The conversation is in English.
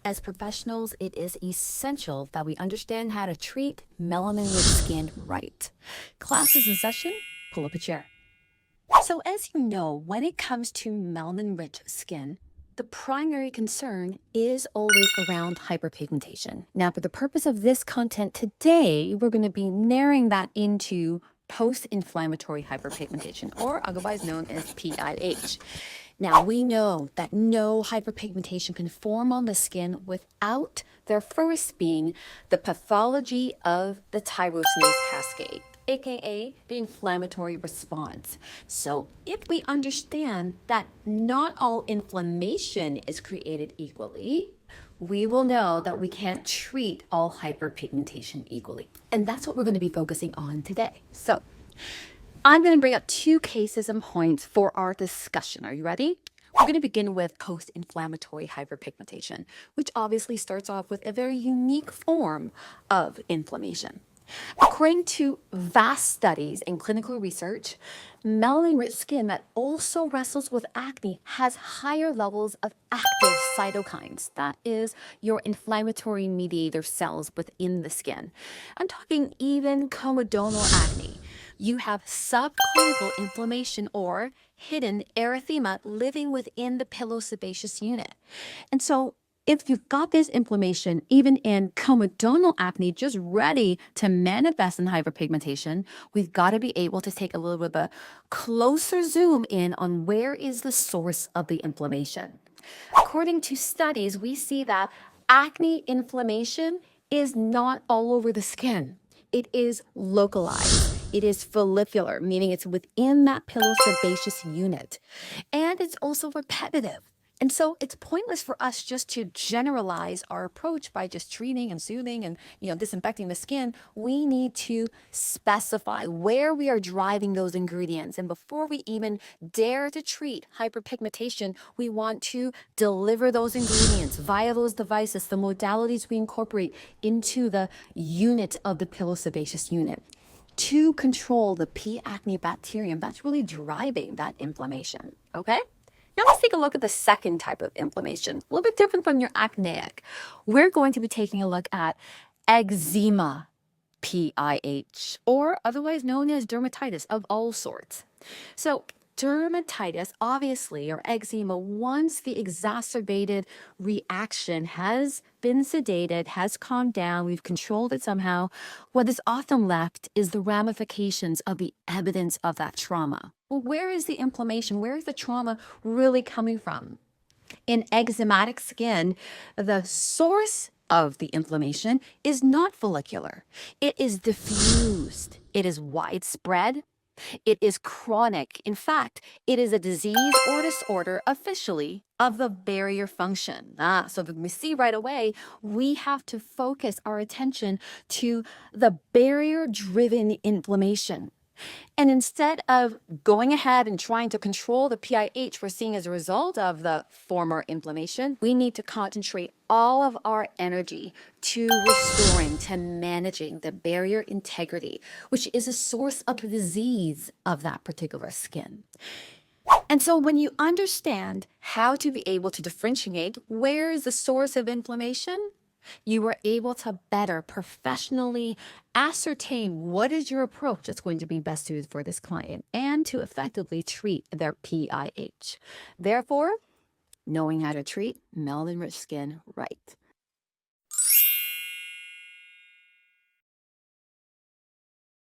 As professionals, it is essential that we understand how to treat melanin-rich skin right. Class is in session. Pull up a chair. So as you know, when it comes to melanin-rich skin, the primary concern is always around hyperpigmentation. Now, for the purpose of this content today, we're going to be narrowing that into post-inflammatory hyperpigmentation, or otherwise known as P.I.H. Now, we know that no hyperpigmentation can form on the skin without there first being the pathology of the tyrosinase cascade, aka the inflammatory response. So if we understand that not all inflammation is created equally, we will know that we can't treat all hyperpigmentation equally. And that's what we're going to be focusing on today. So I'm going to bring up two cases and points for our discussion. Are you ready? We're going to begin with post-inflammatory hyperpigmentation, which obviously starts off with a very unique form of inflammation. According to vast studies and clinical research, melanin-rich skin that also wrestles with acne has higher levels of active cytokines. That is your inflammatory mediator cells within the skin. I'm talking even comedonal acne. You have subclinical inflammation or hidden erythema living within the pilosebaceous unit. And so if you've got this inflammation, even in comedonal acne, just ready to manifest in hyperpigmentation, we've got to be able to take a little bit of a closer zoom in on where is the source of the inflammation. According to studies, we see that acne inflammation is not all over the skin. It is localized. It is follicular, meaning it's within that pilosebaceous unit. And it's also repetitive. And so it's pointless for us just to generalize our approach by just treating and soothing and disinfecting the skin. We need to specify where we are driving those ingredients. And before we even dare to treat hyperpigmentation, we want to deliver those ingredients via those devices, the modalities we incorporate into the unit of the pilosebaceous unit to control the P. acne bacterium that's really driving that inflammation. Okay? Now let's take a look at the second type of inflammation, a little bit different from your acneic. We're going to be taking a look at eczema P.I.H, or otherwise known as dermatitis of all sorts. So dermatitis, obviously, or eczema, once the exacerbated reaction has been sedated, has calmed down, we've controlled it somehow, what is often left is the ramifications of the evidence of that trauma. Well, where is the inflammation? Where is the trauma really coming from? In eczematic skin, the source of the inflammation is not follicular. It is diffused. It is widespread. It is chronic. In fact, it is a disease or disorder officially of the barrier function. So we see right away, we have to focus our attention to the barrier-driven inflammation. And instead of going ahead and trying to control the P.I.H we're seeing as a result of the former inflammation, we need to concentrate all of our energy to restoring, to managing the barrier integrity, which is a source of the disease of that particular skin. And so when you understand how to be able to differentiate where is the source of inflammation, you are able to better professionally ascertain what is your approach that's going to be best suited for this client and to effectively treat their P.I.H. Therefore, knowing how to treat melanin-rich skin right.